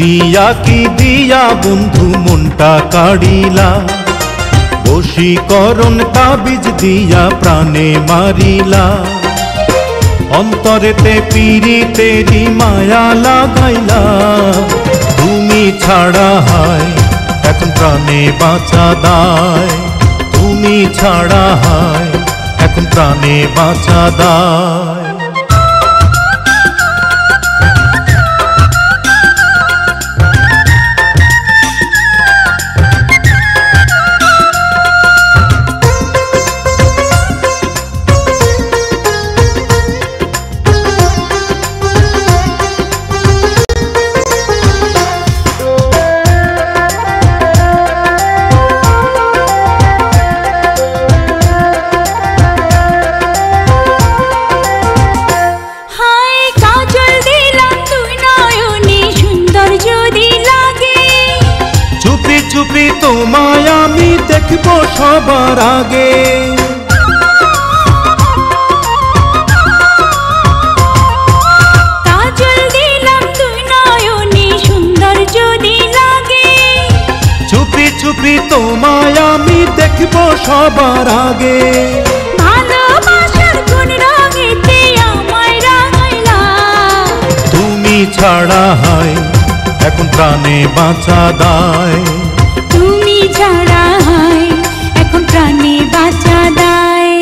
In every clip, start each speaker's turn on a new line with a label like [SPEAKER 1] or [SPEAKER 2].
[SPEAKER 1] দিয়া কি দিয়া বন্ধু মনটা কাড়িলা, বশীকরণ তাবিজ দিয়া প্রাণে মারিলা। অন্তরেতে পীড়িতেরি মায়া লাগাইলা, তুমি ছাড়া হায় এখন প্রাণে বাঁচা দায়। তুমি ছাড়া হায় এখন প্রাণে বাঁচা দায়। চুপি তোমায় আমি দেখব সবার আগে,
[SPEAKER 2] কাজল দিলাম তুই নয়নে সুন্দর যদি লাগে।
[SPEAKER 1] চুপি চুপি তোমায় আমি দেখব সবার আগে।
[SPEAKER 2] ভালোবাসার কোন রঙেতে আমায় রাঙাইলা,
[SPEAKER 1] তুমি ছাড়া হয় এখন প্রাণে বাঁচা দায়।
[SPEAKER 2] তুমি ছাড়া হয় এখন প্রাণে বাঁচা দায়।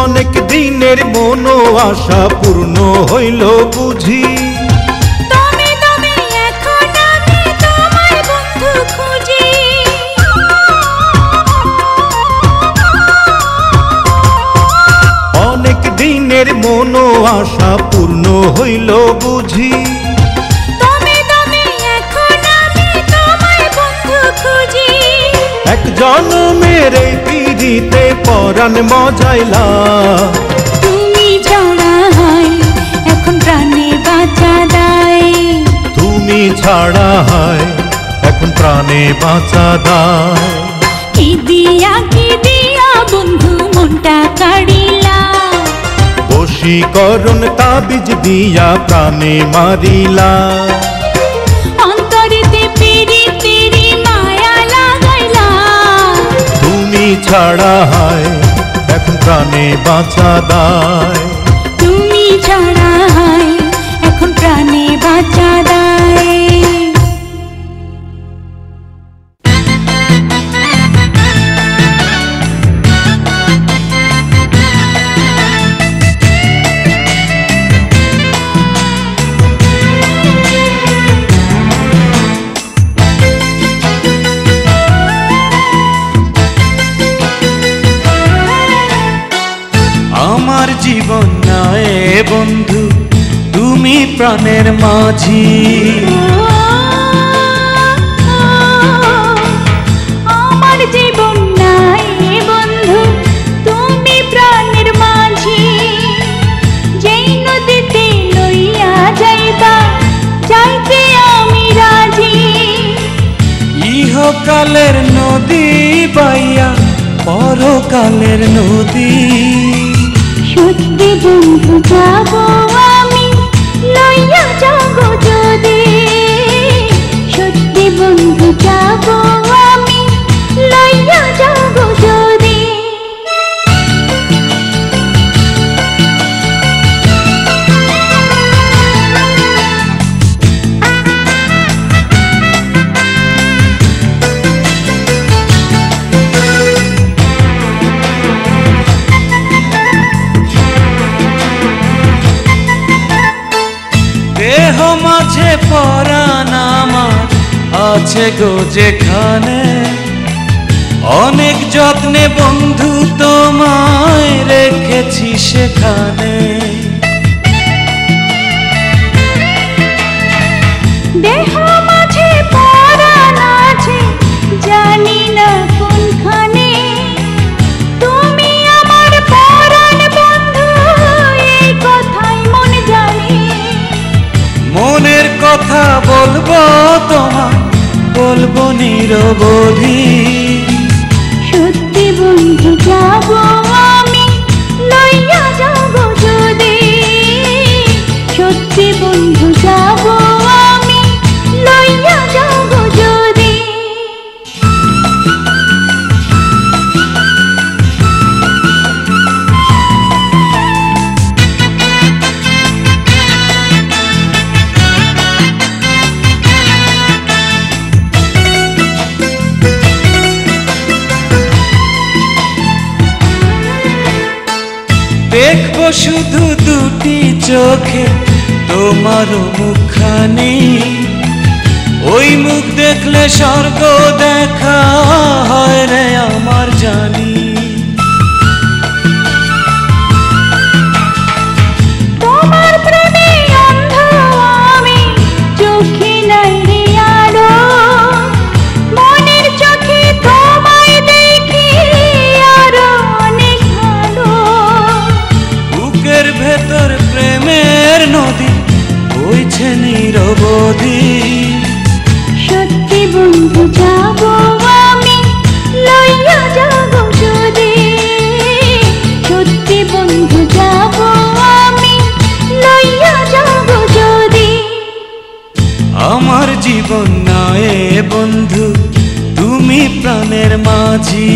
[SPEAKER 1] অনেক দিনের মনো আশা পূর্ণ হইল বুঝি,
[SPEAKER 2] তুমি তুমি এখন আমি তোমায় বন্ধু খুঁজি।
[SPEAKER 1] অনেক দিনের মনো আশা পূর্ণ হইল বুঝি,
[SPEAKER 2] তুমি তুমি এখন আমি তোমায় বন্ধু খুঁজি।
[SPEAKER 1] এক জনমের এই পিড়িতে পরাণ মজাইলা,
[SPEAKER 2] তুমি ছাড়া হয় এখন প্রাণে বাঁচা দায়।
[SPEAKER 1] তুমি ছাড়া হয় এখন প্রাণে বাঁচা দায়।
[SPEAKER 2] কি দিয়া বন্ধু মনটা কাড়িলা,
[SPEAKER 1] বশীকরণ তাবিজ দিয়া প্রাণে মারিলা।
[SPEAKER 2] অন্তরেতে পীড়িতেরি মায়া লাগাইলা,
[SPEAKER 1] তুমি ছাড়া হয় এখন প্রাণে বাঁচা দায়।
[SPEAKER 2] তুমি ছাড়া হয় এখন প্রাণে বাঁচা দায়।
[SPEAKER 3] আমার জীবন নয় বন্ধু তুমি প্রাণের মাঝি,
[SPEAKER 2] আমার জীবন নাই বন্ধু তুমি প্রাণের মাঝি। যেই নদীতে লইয়া যাইবা যাইতে আমি রাজি।
[SPEAKER 3] ইহকালের নদী বাইয়া পরকালের নদী,
[SPEAKER 2] সত্যি বন্ধু যাব আমি লইয়া যাব যদি। সত্যি বন্ধু যাব আমি লইয়া যাব যদি।
[SPEAKER 3] দেহ মাঝে পরাণ আমার আছে গো যেখানে, অনেক যত্নে বন্ধু তোমায় রেখেছি সেখানে। নিরবধি।
[SPEAKER 2] সত্যি বন্ধু যাব আমি লইয়া যাব যদি, সত্যি বন্ধু যাব আমি লইয়া যাব যদি।
[SPEAKER 3] দেখব শুধু দুটি চোখে তোমার মুখখানি, ওই মুখ দেখলে স্বর্গ দেখা হয় রে আমার জানি।
[SPEAKER 2] তোমার প্রেমে অন্ধ আমি, চোখে নাই রে আলো, মনের চোখে তোমায় দেখি আরো অনেক ভালো।
[SPEAKER 3] বুকের ভেতর প্রেমের নদী বইছে নিরবধি।
[SPEAKER 2] সত্যি বন্ধু যাব আমি লইয়া যাব যদি, সত্যি বন্ধু যাব আমি লইয়া যাব যদি।
[SPEAKER 3] আমার জীবন নয় বন্ধু তুমি প্রাণের মাঝি।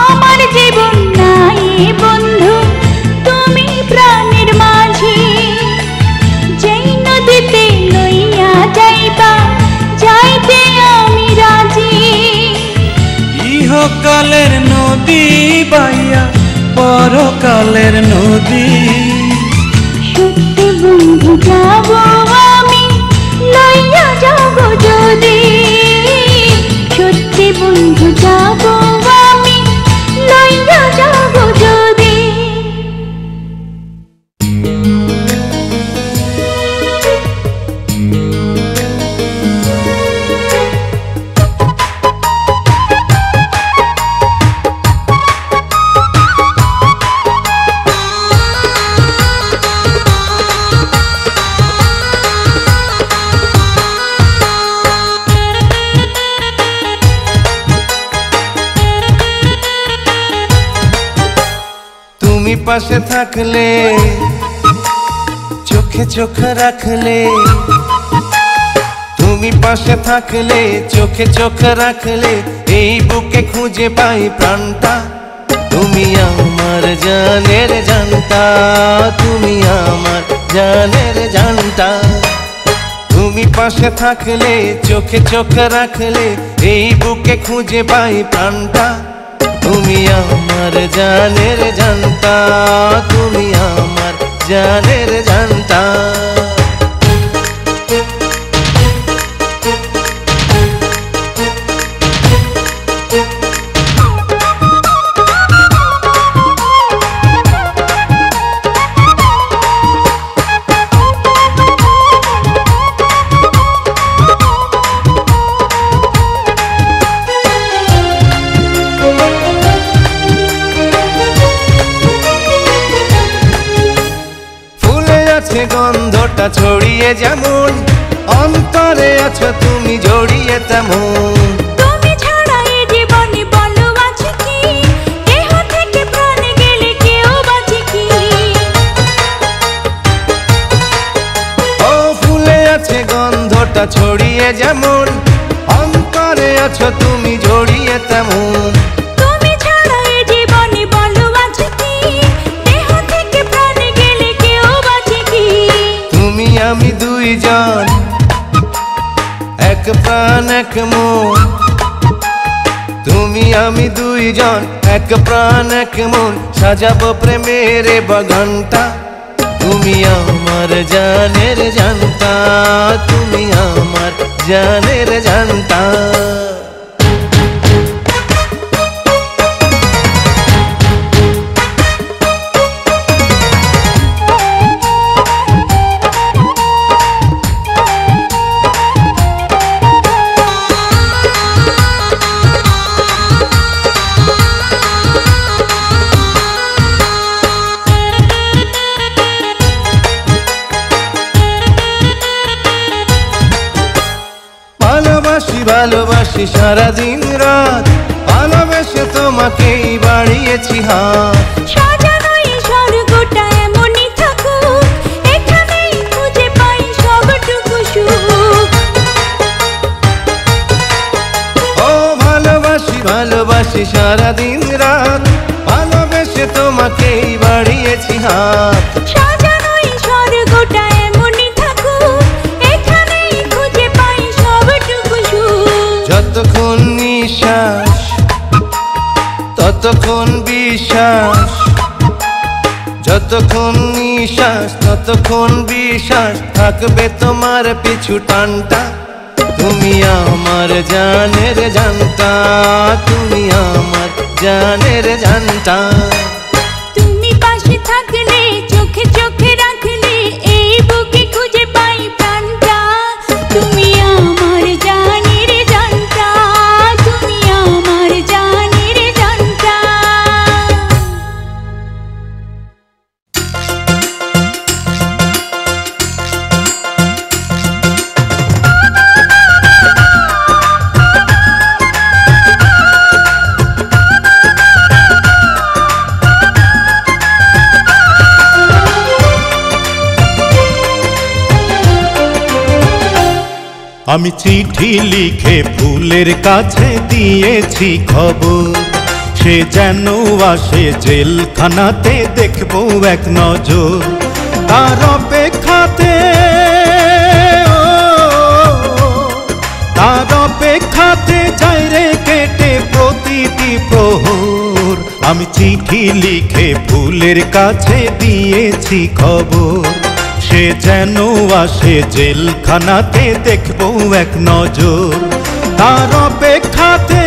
[SPEAKER 2] আমার জীবন নাই বন্ধু তুমি প্রাণের মাঝি, যেই নদীতে লইয়া যাইবা যাইতে আমি রাজি।
[SPEAKER 3] ইহকালের নদী বাইয়া পরকালের নদী।
[SPEAKER 2] সত্যি বন্ধু যাব আমি লইয়া যাব যদি, সত্যি বন্ধু যাব আমি লইয়া যাব যদি।
[SPEAKER 1] তুমি পাশে থাকলে, চোখে চোখ রাখলে, তুমি পাশে থাকলে চোখে চোখ রাখলে, এই বুকে খুঁজে পাই প্রাণটা। তুমি আমার জানের জানতা, তুমি আমার জানের জানতা। তুমি পাশে থাকলে চোখে চোখ রাখলে, এই বুকে খুঁজে পাই প্রাণটা। তুমি আমার জানের জানতা, তুমি আমার জানের জানতা। গন্ধটা ছড়িয়ে যেমন, অন্তরে আছো তুমি জড়িয়ে তেমন।
[SPEAKER 2] তুমি ছাড়া এই জীবনে বলো আছে কি, দেহ থেকে প্রাণ গেলে কেউ বাঁচে কি।
[SPEAKER 1] ও ফুলে আছে গন্ধটা ছড়িয়ে যেমন, অন্তরে আছো তুমি জড়িয়ে তেমন।
[SPEAKER 2] তুমি ছাড়া এই জীবনে বলো আছে কি, দেহ থেকে প্রাণ গেলে কেউ বাঁচে কি।
[SPEAKER 1] তুমি আমি দুইজন, এক প্রাণ এক মন। তুমি আমি দুইজন, এক প্রাণ এক মন, সাজাবো প্রেমের বাগানটা। তুমি আমার জানের জানতা, তুমি আমার জানের জানতা।
[SPEAKER 4] ভালোবাসি সারাদিন রাত, ভালোবেসে তোমাকেই বাড়িয়েছি হাত।
[SPEAKER 2] সাজানো এই স্বর্গটা এমনই থাকুক, এখানেই খুঁজে পাই সবটুকু সুখ।
[SPEAKER 4] ও ভালোবাসি ভালোবাসি সারাদিন রাত, ভালোবেসে তোমাকেই বাড়িয়েছি হাত।
[SPEAKER 2] সাজানো এই স্বর্গটা এমনই থাকুক, এখানেই খুঁজে পাই সবটুকু সুখ।
[SPEAKER 4] যতক্ষণ নিঃশ্বাস ততক্ষণ বিশ্বাস, যতক্ষণ নিঃশ্বাস ততক্ষণ বিশ্বাস, থাকবে তোমার পিছু টানটা। তুমি আমার জানের জানতা, তুমি আমার জানের জানতা।
[SPEAKER 2] তুমি পাশে থাকলে, চোখে চোখে রাখলে, এই বুকে খুঁজে পাই প্রাণটা। তুমি আমার জানের জানতা, তুমি আমার জানের জানতা।
[SPEAKER 1] আমি চিঠি লিখে ফুলের কাছে দিয়েছি খবর, সে যেন আসে জেলখানাতে দেখবো এক নজর। তার অপেক্ষাতে তার অপেক্ষাতে যাই রে কেটে প্রতিটি প্রহর। আমি চিঠি লিখে ফুলের কাছে দিয়েছি খবর, সে যেন আসে জেলখানাতে দেখবো এক নজর। তার অপেক্ষাতে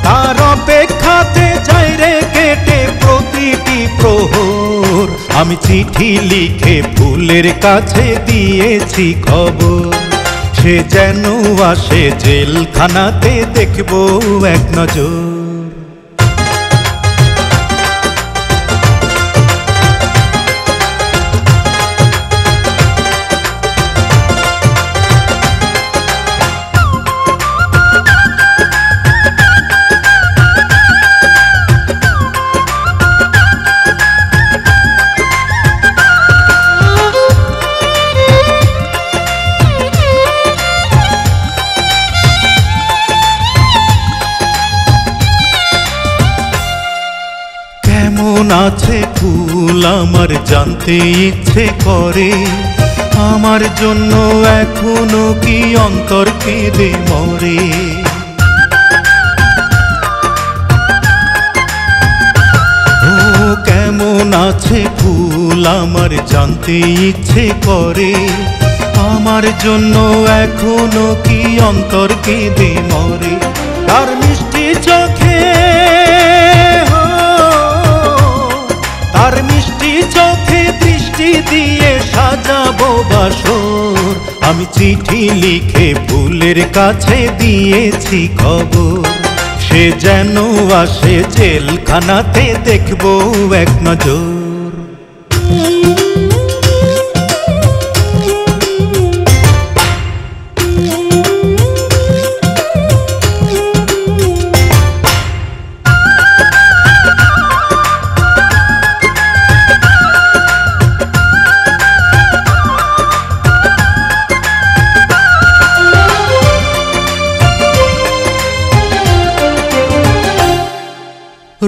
[SPEAKER 1] তার অপেক্ষাতে যাই রে কেটে প্রতিটি প্রহর। আমি চিঠি লিখে ফুলের কাছে দিয়েছি খবর, সে যেন আসে জেলখানাতে দেখবো এক নজর। কেমন আছে ফুল আমার জানতে ইচ্ছে করে, আমার জন্য এখনো কি অন্তর কেঁদে মরে। ও কেমন আছে ফুল আমার জানতে ইচ্ছে করে, আমার জন্য এখনো কি অন্তর কেঁদে মরে। তার মিষ্টি চোখে তার মিষ্টি চোখে দৃষ্টি দিয়ে সাজাবো বাসর। আমি চিঠি লিখে ফুলের কাছে দিয়েছি খবর, সে যেন আসে জেলখানাতে দেখবো এক নজর।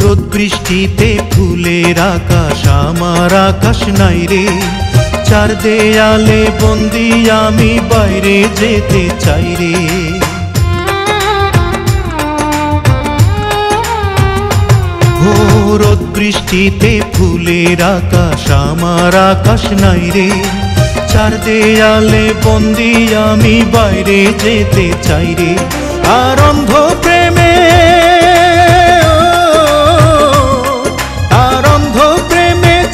[SPEAKER 1] রোদ বৃষ্টিতে ফুলের আকাশ আমার আকাশ নাই রে, চার দেয়ালে বন্দি আমি বাইরে যেতে চাই রে। ও রোদ বৃষ্টিতে ফুলের আকাশ আমার আকাশ নাই রে, চার দেয়ালে বন্দি আমি বাইরে যেতে চাই রে। আর অন্ধ প্রেমে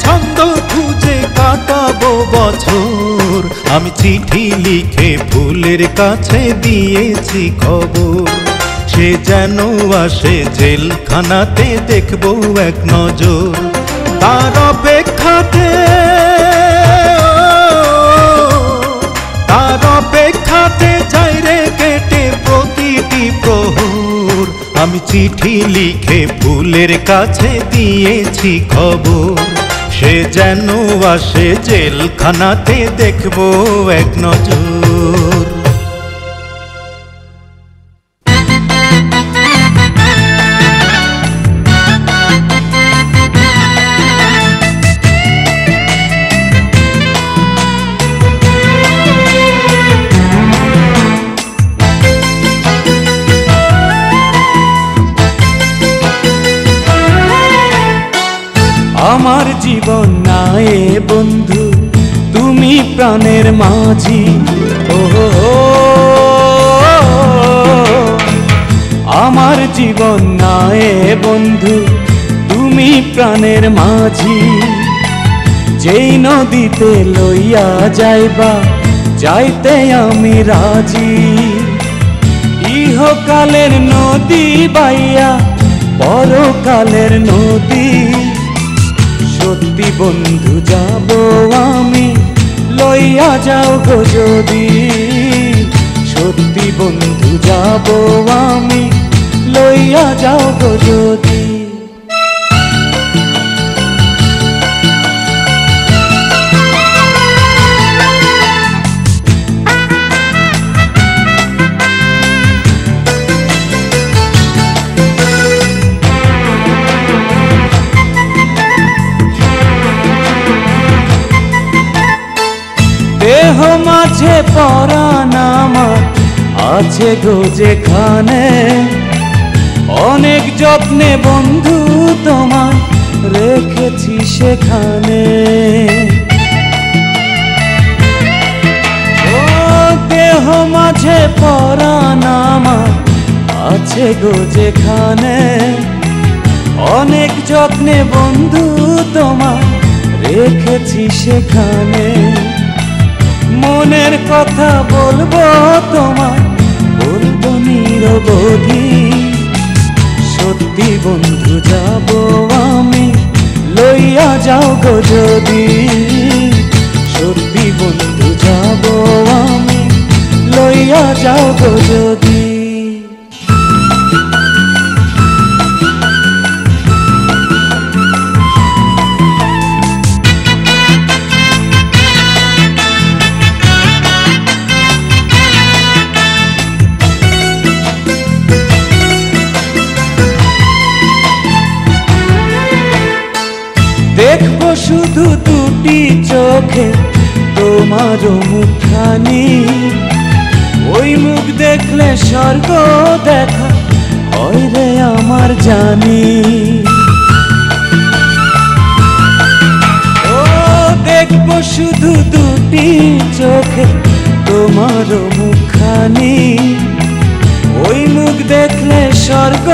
[SPEAKER 1] ছন্দ খুঁজে কাটাবো বছর। আমি চিঠি লিখে ফুলের কাছে দিয়েছি খবর, সে যেন আসে জেলখানাতে দেখবো এক নজর। তার অপেক্ষাতে আমি চিঠি লিখে ফুলের কাছে দিয়েছি খবর, সে যেন আসে জেলখানাতে দেখবো এক নজর।
[SPEAKER 3] আমার জীবন নাই বন্ধু তুমি প্রাণের মাঝি, ও আমার জীবন নাই বন্ধু তুমি প্রাণের মাঝি। যেই নদীতে লইয়া যাইবা যাইতে আমি রাজি, ইহকালের নদী বাইয়া পরকালের নদী। সত্যি বন্ধু যাব আমি লইয়া যাও গো যদি, সত্যি বন্ধু যাব আমি লইয়া যাও গো যদি। দেহ মাঝে পরাণ আমার আছে গো যেখানে, অনেক যত্নে বন্ধু তোমায় রেখেছি সেখানে। ও দেহ মাঝে পরাণ আমার আছে গো যেখানে, অনেক যত্নে বন্ধু তোমায় রেখেছি সেখানে। মনের কথা বলবো তোমায় বলবো নিরবধি, সত্যি বন্ধু যাব আমি লইয়া যাও গো যদি, সত্যি বন্ধু যাব আমি লইয়া যাও গো যদি। দেখবো শুধু দুটি চোখে তোমার মুখখানি, ওই মুখ দেখলে স্বর্গ দেখা হয় রে আমার জানি। ও দেখবো শুধু দুটি চোখে তোমার মুখখানি, ওই মুখ দেখলে স্বর্গ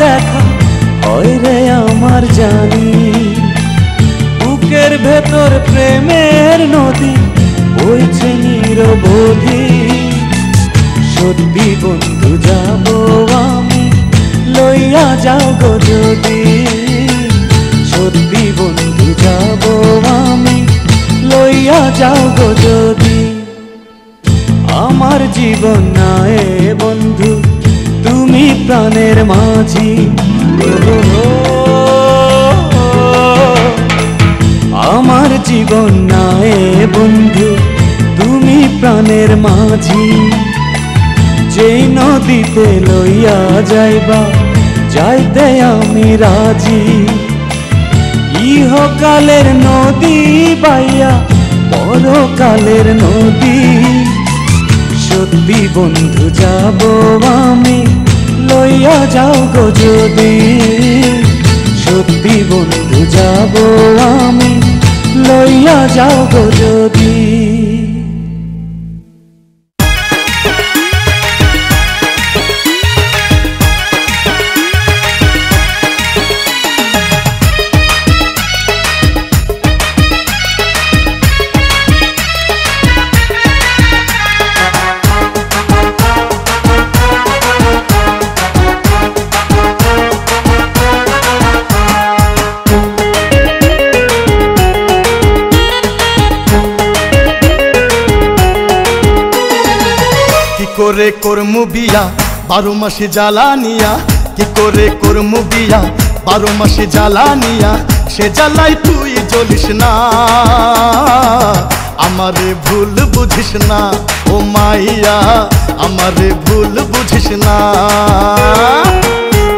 [SPEAKER 3] দেখা হয় রে আমার জানি। বুকের ভেতর প্রেমের নদী বইছে নিরবধি, সত্যি বন্ধু যাব আমি লইয়া যাও গো যদি, সত্যি বন্ধু যাব আমি লইয়া যাও গো যদি। আমার জীবন নাই বন্ধু তুমি প্রাণের মাঝি, আমার জীবন নাই বন্ধু তুমি প্রাণের মাঝি। যেই নদীতে লইয়া যাইবা যাইতে আমি রাজি, ইহকালের নদী বাইয়া পরকালের নদী। সত্যি বন্ধু যাব আমি লইয়া যাও গো যদি, সত্যি বন্ধু যাব আমি লইয়া যাও গো যদি।
[SPEAKER 5] করে করমু বিয়া 12 মাসে জ্বালানিয়া, কি করে করমু বিয়া 12 মাসে জ্বালানিয়া সে জ্বালাই তুই জ্বলিস না আমারে ভুল বুঝিস না ও মাইয়া আমারে ভুল বুঝিস না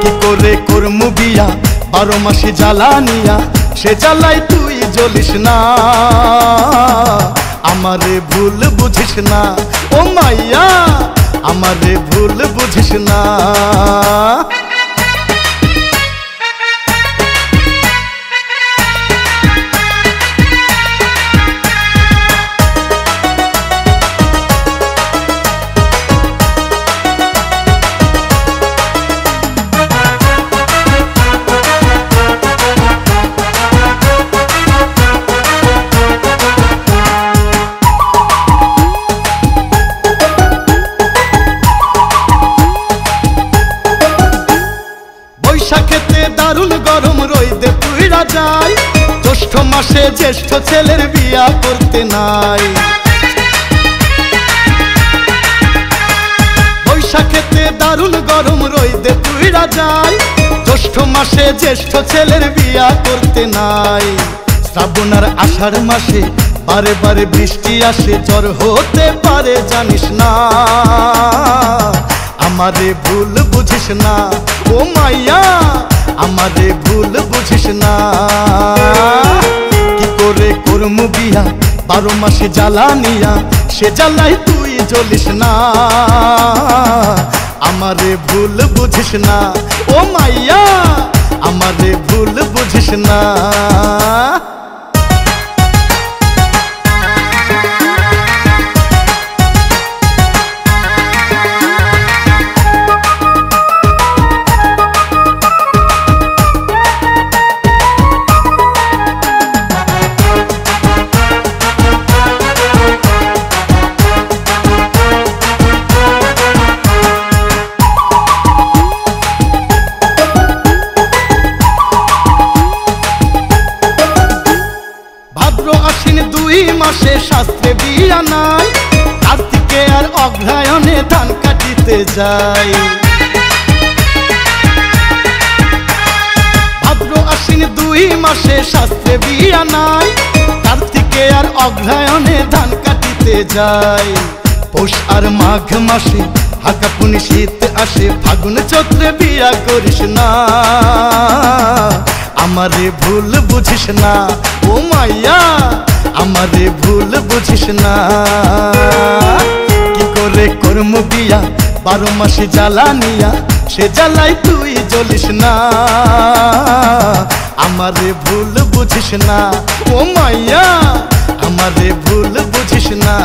[SPEAKER 5] কি করে করমু বিয়া 12 মাসে জ্বালানিয়া সে জ্বালাই তুই জ্বলিস না আমারে ভুল বুঝিস না ও মাইয়া আমারে ভুল বুঝিস না বৈশাখেতে দারুণ গরম রইদে পুইরা যায় জ্যৈষ্ঠ মাসে জ্যেষ্ঠ ছেলের বিয়া করতে নাই বৈশাখেতে দারুণ গরম রইদে পুইরা যায় জ্যৈষ্ঠ মাসে জ্যেষ্ঠ ছেলের বিয়া করতে নাই শ্রাবণ আর আষাঢ় মাসে বারে বারে বৃষ্টি আসে জ্বর হতে পারে জানিস না আমারে ভুল বুঝিস না ও মাইয়া আমারে ভুল বুঝিস না কি করে করমু বিয়া 12 মাসে জ্বালানিয়া সে জ্বালাই তুই জ্বলিস না আমারে ভুল বুঝিস না ও মাইয়া আমারে ভুল বুঝিস না আশ্বিন 2 মাসে শাস্ত্রে বিয়া নাই কার্তিকে আর অগ্রহায়ণে ধান কাটিতে যায় ভাদ্র আশ্বিন 2 মাসে শাস্ত্রে বিয়া নাই কার্তিকে আর অগ্রহায়ণে ধান কাটিতে যায় পৌষ আর মাঘ মাসে হাকাপুনি শীত আসে ফাগুন চৈত্রে বিয়া করিস না আমারে ভুল বুঝিস না ও মাইয়া আমারে ভুল বুঝিস না কি করে করমু বিয়া 12 মাসে জ্বালানিয়া সে জ্বালাই তুই জ্বলিস না আমারে ভুল বুঝিস না ও মাইয়া আমারে ভুল বুঝিস না